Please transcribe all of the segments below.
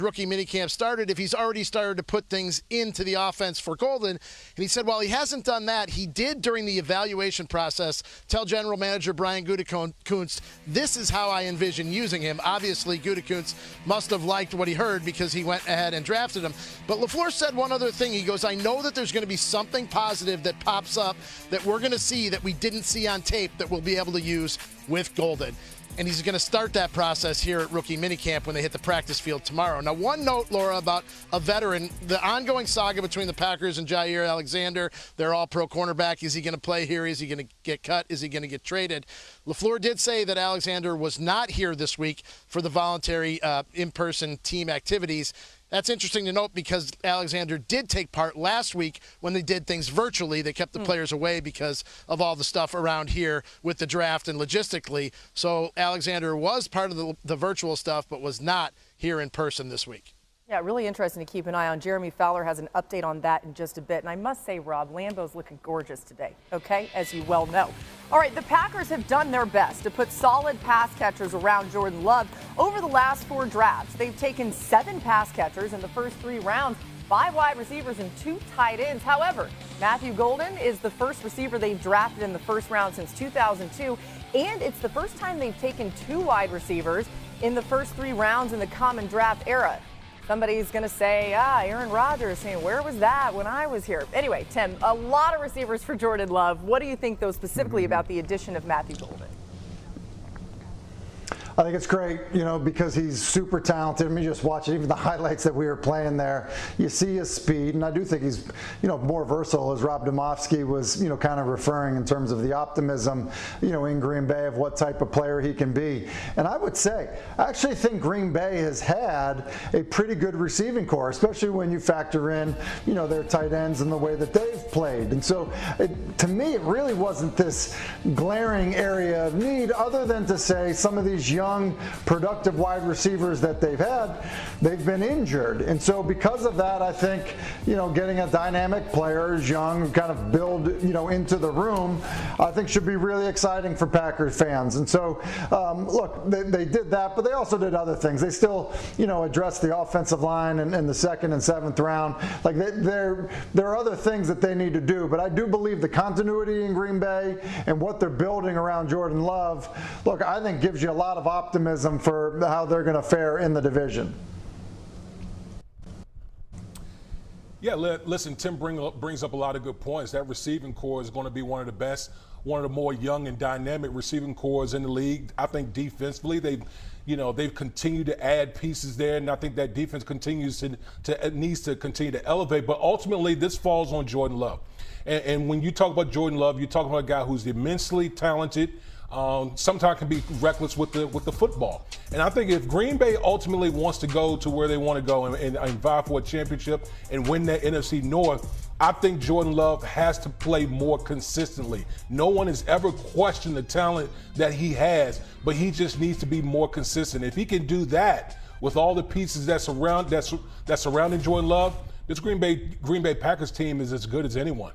rookie minicamp started if he's already started to put things into the offense for Golden. And he said while he hasn't done that, he did during the evaluation process tell general manager Brian Gutekunst, this is how I envision using him. Obviously, Gutekunst must have liked what he heard because he went ahead and drafted him. But LaFleur said one other thing. He goes, I know that there's going to be something positive that pops up that we're going to see that we didn't see on tape that we'll be able to use with Golden. And he's going to start that process here at rookie minicamp when they hit the practice field tomorrow. Now, one note, Laura, about a veteran, the ongoing saga between the Packers and Jair Alexander. They're all pro cornerback. Is he going to play here? Is he going to get cut? Is he going to get traded? LaFleur did say that Alexander was not here this week for the voluntary in-person team activities. That's interesting to note because Alexander did take part last week when they did things virtually. They kept the players away because of all the stuff around here with the draft and logistically. So Alexander was part of the virtual stuff but was not here in person this week. Yeah, really interesting to keep an eye on. Jeremy Fowler has an update on that in just a bit. And I must say, Rob, Lambeau's looking gorgeous today, okay, as you well know. All right, the Packers have done their best to put solid pass catchers around Jordan Love over the last 4 drafts. They've taken 7 pass catchers in the first 3 rounds, 5 wide receivers and 2 tight ends. However, Matthew Golden is the first receiver they've drafted in the first round since 2002, and it's the first time they've taken 2 wide receivers in the first 3 rounds in the common draft era. Somebody's going to say, Aaron Rodgers, saying, where was that when I was here? Anyway, Tim, a lot of receivers for Jordan Love. What do you think, though, specifically about the addition of Matthew Golden? I think it's great, because he's super talented. I mean, just watching even the highlights that we were playing there, you see his speed, and I do think he's, more versatile, as Rob Domofsky was, kind of referring in terms of the optimism, in Green Bay of what type of player he can be. And I would say, I actually think Green Bay has had a pretty good receiving core, especially when you factor in, their tight ends and the way that they've played. And so, to me, it really wasn't this glaring area of need, other than to say some of these young, productive wide receivers that they've had, they've been injured. And so because of that, I think, getting a dynamic player who's young, kind of build, into the room, I think should be really exciting for Packers fans. And so, look, they did that, but they also did other things. They still, addressed the offensive line in the 2nd and 7th round. Like, there are other things that they need to do, but I do believe the continuity in Green Bay and what they're building around Jordan Love, look, I think gives you a lot of optimism for how they're going to fare in the division. Yeah, listen, Tim brings up a lot of good points. That receiving core is going to be one of the best, one of the more young and dynamic receiving cores in the league. I think defensively they've continued to add pieces there, and I think that defense needs to continue to elevate. But ultimately, this falls on Jordan Love. And when you talk about Jordan Love, you're talking about a guy who's immensely talented. Sometimes can be reckless with the football. And I think if Green Bay ultimately wants to go to where they want to go and vie for a championship and win that NFC North, I think Jordan Love has to play more consistently. No one has ever questioned the talent that he has, but he just needs to be more consistent. If he can do that with all the pieces that's surrounding Jordan Love, this Green Bay Packers team is as good as anyone.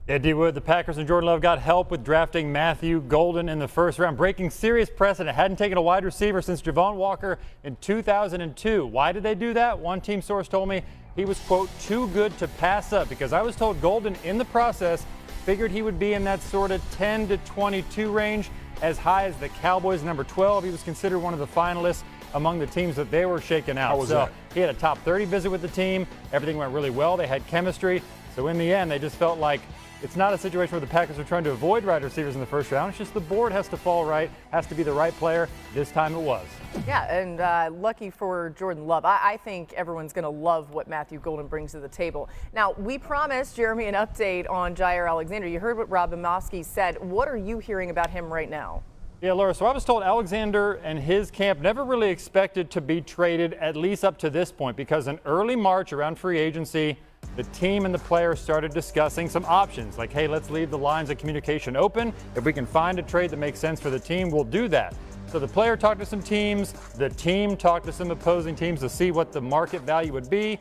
Yeah, D-Wood, the Packers and Jordan Love got help with drafting Matthew Golden in the first round, breaking serious precedent. Hadn't taken a wide receiver since Javon Walker in 2002. Why did they do that? One team source told me he was, quote, too good to pass up, because I was told Golden in the process figured he would be in that sort of 10 to 22 range, as high as the Cowboys, number 12. He was considered one of the finalists among the teams that they were shaking out. How was that? He had a top 30 visit with the team. Everything went really well. They had chemistry. So in the end, they just felt like it's not a situation where the Packers are trying to avoid wide receivers in the first round. It's just the board has to fall right, has to be the right player. This time it was. Yeah, and lucky for Jordan Love. I think everyone's going to love what Matthew Golden brings to the table. Now, we promised Jeremy an update on Jair Alexander. You heard what Rob Domofsky said. What are you hearing about him right now? Yeah, Laura, so I was told Alexander and his camp never really expected to be traded, at least up to this point, because in early March around free agency, the team and the players started discussing some options like, hey, let's leave the lines of communication open. If we can find a trade that makes sense for the team, we'll do that. So the player talked to some teams, the team talked to some opposing teams to see what the market value would be.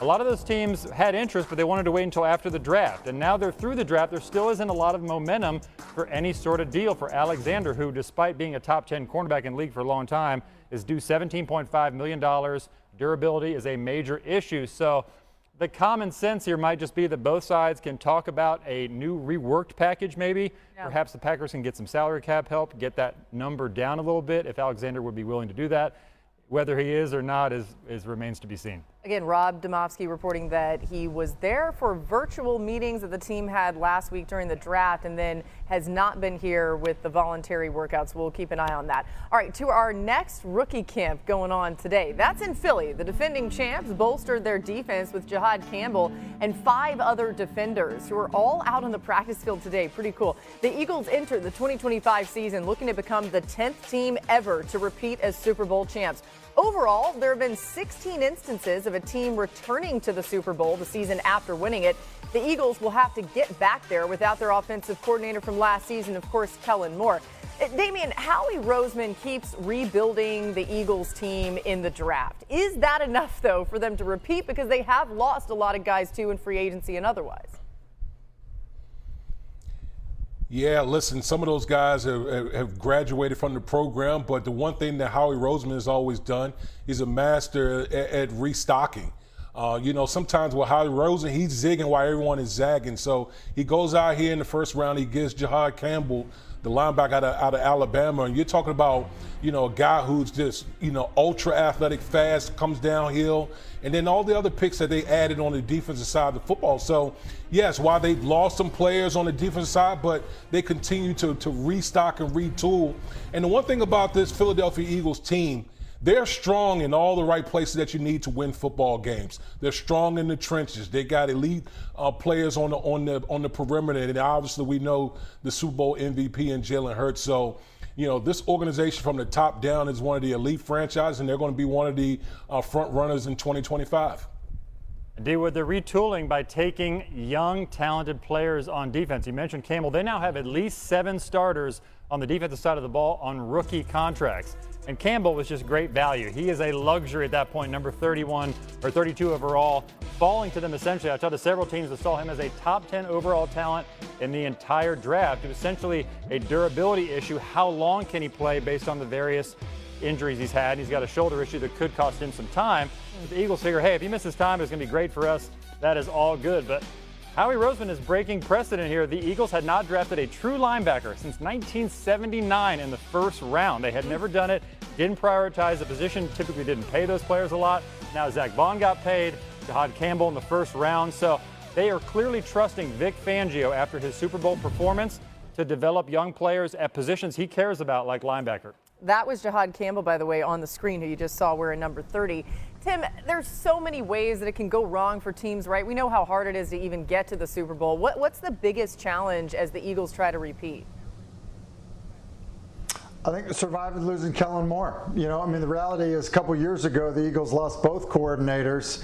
A lot of those teams had interest, but they wanted to wait until after the draft. And now they're through the draft. There still isn't a lot of momentum for any sort of deal for Alexander, who, despite being a top 10 cornerback in the league for a long time, is due $17.5 million durability is a major issue. So the common sense here might just be that both sides can talk about a new reworked package maybe. Yeah. Perhaps the Packers can get some salary cap help, get that number down a little bit if Alexander would be willing to do that. Whether he is or not remains to be seen. Again, Rob Domofsky reporting that he was there for virtual meetings that the team had last week during the draft and then has not been here with the voluntary workouts. We'll keep an eye on that. All right, to our next rookie camp going on today. That's in Philly. The defending champs bolstered their defense with Jahad Campbell and 5 other defenders who are all out on the practice field today. Pretty cool. The Eagles enter the 2025 season looking to become the 10th team ever to repeat as Super Bowl champs. Overall, there have been 16 instances of a team returning to the Super Bowl the season after winning it. The Eagles will have to get back there without their offensive coordinator from last season, of course, Kellen Moore. Damian, Howie Roseman keeps rebuilding the Eagles team in the draft. Is that enough, though, for them to repeat? Because they have lost a lot of guys, too, in free agency and otherwise. Yeah, listen, some of those guys have graduated from the program, but the one thing that Howie Roseman has always done, he's a master at restocking. Sometimes with Howie Roseman, he's zigging while everyone is zagging. So he goes out here in the first round, he gets Jahad Campbell, the linebacker out of Alabama, and you're talking about, a guy who's just, ultra athletic, fast, comes downhill, and then all the other picks that they added on the defensive side of the football. So, yes, while they've lost some players on the defensive side, but they continue to restock and retool. And the one thing about this Philadelphia Eagles team, they're strong in all the right places that you need to win football games. They're strong in the trenches. They got elite players on the perimeter, and obviously we know the Super Bowl MVP and Jalen Hurts. So, this organization from the top down is one of the elite franchises, and they're going to be one of the front runners in 2025. With the retooling by taking young, talented players on defense. You mentioned Campbell. They now have at least 7 starters on the defensive side of the ball on rookie contracts. And Campbell was just great value. He is a luxury at that point, number 31 or 32 overall, falling to them essentially. I talked to several teams that saw him as a top 10 overall talent in the entire draft. It was essentially a durability issue. How long can he play based on the various injuries he's had? He's got a shoulder issue that could cost him some time. But the Eagles figure, hey, if he misses time, it's going to be great for us. That is all good. But Howie Roseman is breaking precedent here. The Eagles had not drafted a true linebacker since 1979 in the first round. They had never done it, didn't prioritize the position, typically didn't pay those players a lot. Now Zach Bond got paid, Jahad Campbell in the first round. So they are clearly trusting Vic Fangio after his Super Bowl performance to develop young players at positions he cares about, like linebacker. That was Jahad Campbell, by the way, on the screen, who you just saw wearing number 30. Tim, there's so many ways that it can go wrong for teams, right? We know how hard it is to even get to the Super Bowl. What's the biggest challenge as the Eagles try to repeat? I think surviving losing Kellen Moore. The reality is a couple years ago, the Eagles lost both coordinators,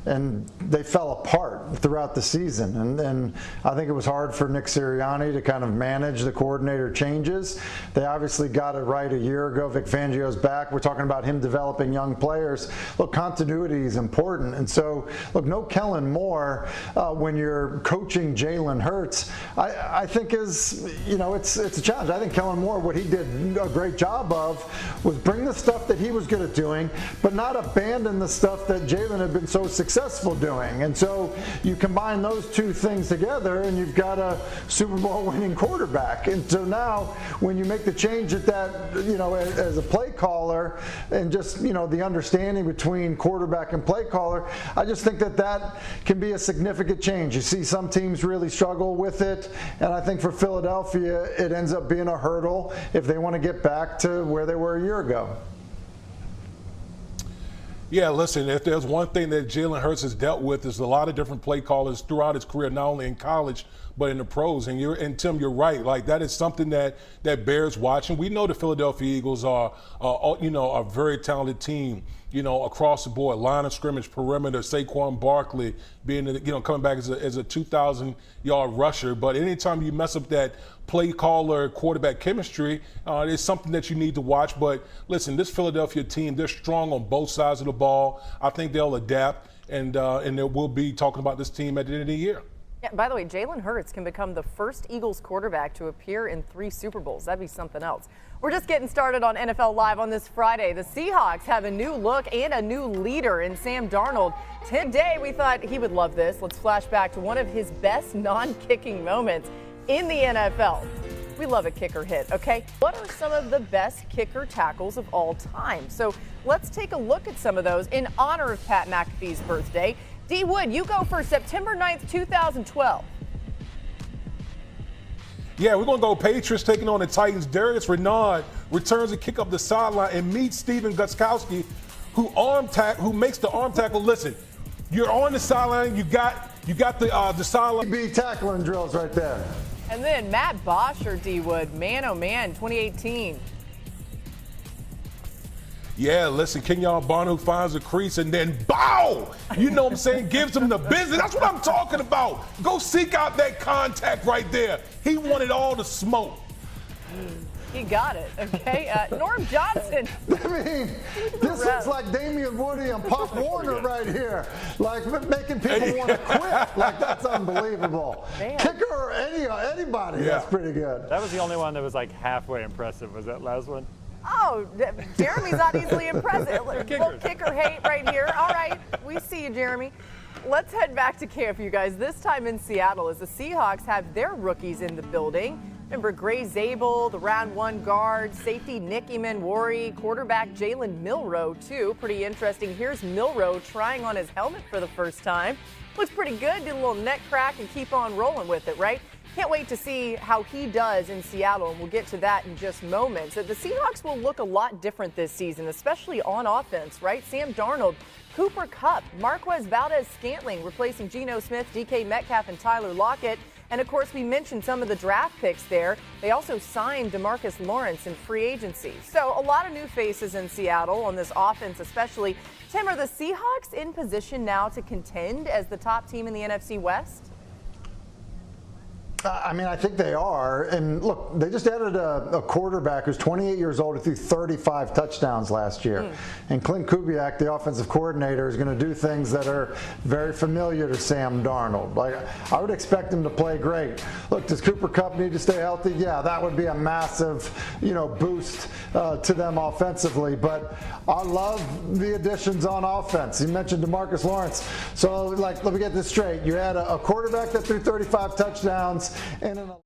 and they fell apart throughout the season. And I think it was hard for Nick Sirianni to kind of manage the coordinator changes. They obviously got it right a year ago. Vic Fangio's back. We're talking about him developing young players. Look, continuity is important. And so, look, no Kellen Moore when you're coaching Jalen Hurts, I think is, it's a challenge. I think Kellen Moore, what he did a great job of was bring the stuff that he was good at doing, but not abandon the stuff that Jalen had been so successful doing. And so you combine those two things together and you've got a Super Bowl winning quarterback. And so now when you make the change at that, as a play caller and just, the understanding between quarterback and play caller, I just think that can be a significant change. You see some teams really struggle with it. And I think for Philadelphia, it ends up being a hurdle if they want to get back to where they were a year ago. Yeah, listen, if there's one thing that Jalen Hurts has dealt with is a lot of different play callers throughout his career, not only in college, but in the pros. And Tim, you're right. Like, that is something that bears watching. We know the Philadelphia Eagles are a very talented team, across the board, line of scrimmage, perimeter, Saquon Barkley being, coming back as a 2,000-yard rusher. But anytime you mess up that play caller quarterback chemistry, it's something that you need to watch. But listen, this Philadelphia team, they're strong on both sides of the ball. I think they'll adapt, and we'll be talking about this team at the end of the year. Yeah, by the way, Jalen Hurts can become the first Eagles quarterback to appear in 3 Super Bowls. That'd be something else. We're just getting started on NFL Live on this Friday. The Seahawks have a new look and a new leader in Sam Darnold. Today, we thought he would love this. Let's flash back to one of his best non-kicking moments in the NFL. We love a kicker hit, okay? What are some of the best kicker tackles of all time? So let's take a look at some of those in honor of Pat McAfee's birthday. D. Wood, you go for September 9th, 2012. Yeah, we're going to go Patriots taking on the Titans. Darius Renard returns a kick up the sideline and meets Steven Gostkowski, who makes the arm tackle. Listen, you're on the sideline. You got the sideline. Be tackling drills right there. And then Matt Bosch or D. Wood, man, oh man, 2018. Yeah, listen, Kenyon Barner finds a crease and then bow! You know what I'm saying? Gives him the business. That's what I'm talking about. Go seek out that contact right there. He wanted all the smoke. He got it, okay? Norm Johnson. I mean, this looks like Damian Woody and Pop Warner right here. Like making people want to quit. Like, that's unbelievable. Man. Kicker or anybody, that's pretty good. That was the only one that was like halfway impressive. Was that last one? Oh, Jeremy's not easily impressive. Little kicker hate right here. All right, we see you, Jeremy. Let's head back to camp, you guys. This time in Seattle, as the Seahawks have their rookies in the building. Remember Gray Zabel, the round 1 guard, safety Nick Emanwari, quarterback Jalen Milroe, too. Pretty interesting. Here's Milroe trying on his helmet for the first time. Looks pretty good. Did a little neck crack and keep on rolling with it, right? Can't wait to see how he does in Seattle, and we'll get to that in just moments. The Seahawks will look a lot different this season, especially on offense, right? Sam Darnold, Cooper Kupp, Marquez Valdez-Scantling replacing Geno Smith, DK Metcalf, and Tyler Lockett. And, of course, we mentioned some of the draft picks there. They also signed DeMarcus Lawrence in free agency. So a lot of new faces in Seattle on this offense especially. Tim, are the Seahawks in position now to contend as the top team in the NFC West? I mean, I think they are. And look, they just added a quarterback who's 28 years old who threw 35 touchdowns last year. And Clint Kubiak, the offensive coordinator, is going to do things that are very familiar to Sam Darnold. Like, I would expect him to play great. Look, does Cooper Kupp need to stay healthy? Yeah, that would be a massive, boost to them offensively. But I love the additions on offense. You mentioned DeMarcus Lawrence. So, let me get this straight. You had a quarterback that threw 35 touchdowns and an